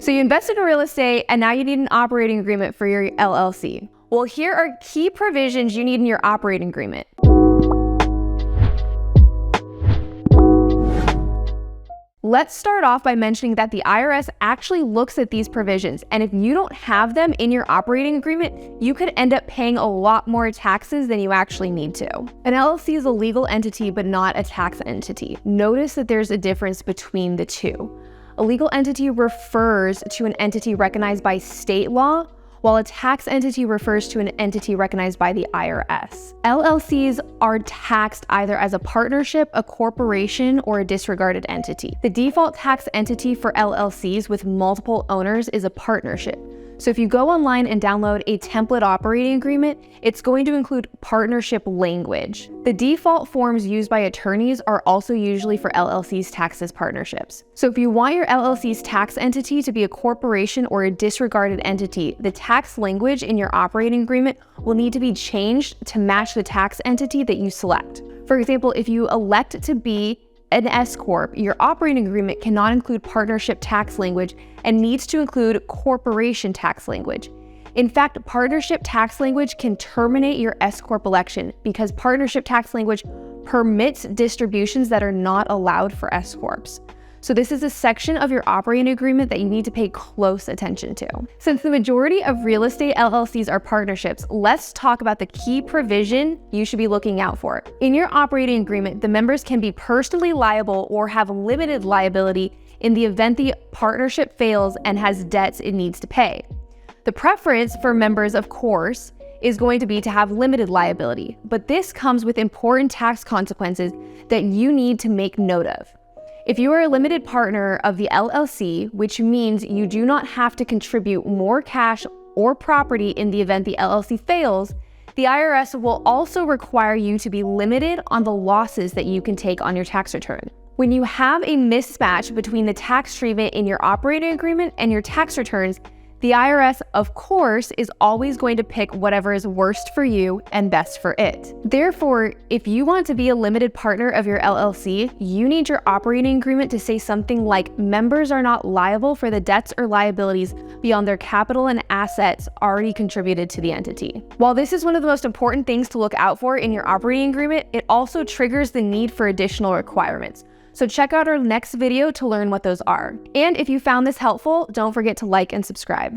So you invested in real estate and now you need an operating agreement for your LLC. Well, here are key provisions you need in your operating agreement. Let's start off by mentioning that the IRS actually looks at these provisions, and if you don't have them in your operating agreement, you could end up paying a lot more taxes than you actually need to. An LLC is a legal entity, but not a tax entity. Notice that there's a difference between the two. A legal entity refers to an entity recognized by state law, while a tax entity refers to an entity recognized by the IRS. LLCs are taxed either as a partnership, a corporation, or a disregarded entity. The default tax entity for LLCs with multiple owners is a partnership. So if you go online and download a template operating agreement, it's going to include partnership language. The default forms used by attorneys are also usually for LLCs taxed as partnerships. So if you want your LLC's tax entity to be a corporation or a disregarded entity, the tax language in your operating agreement will need to be changed to match the tax entity that you select. For example, if you elect to be an S Corp, your operating agreement cannot include partnership tax language and needs to include corporation tax language. In fact, partnership tax language can terminate your S Corp election because partnership tax language permits distributions that are not allowed for S Corps. So this is a section of your operating agreement that you need to pay close attention to. Since the majority of real estate LLCs are partnerships, let's talk about the key provision you should be looking out for. In your operating agreement, the members can be personally liable or have limited liability in the event the partnership fails and has debts it needs to pay. The preference for members, of course, is going to be to have limited liability, but this comes with important tax consequences that you need to make note of. If you are a limited partner of the LLC, which means you do not have to contribute more cash or property in the event the LLC fails, the IRS will also require you to be limited on the losses that you can take on your tax return. When you have a mismatch between the tax treatment in your operating agreement and your tax returns, the IRS, of course, is always going to pick whatever is worst for you and best for it. Therefore, if you want to be a limited partner of your LLC, you need your operating agreement to say something like members are not liable for the debts or liabilities beyond their capital and assets already contributed to the entity. While this is one of the most important things to look out for in your operating agreement, it also triggers the need for additional requirements. So check out our next video to learn what those are. And if you found this helpful, don't forget to like and subscribe.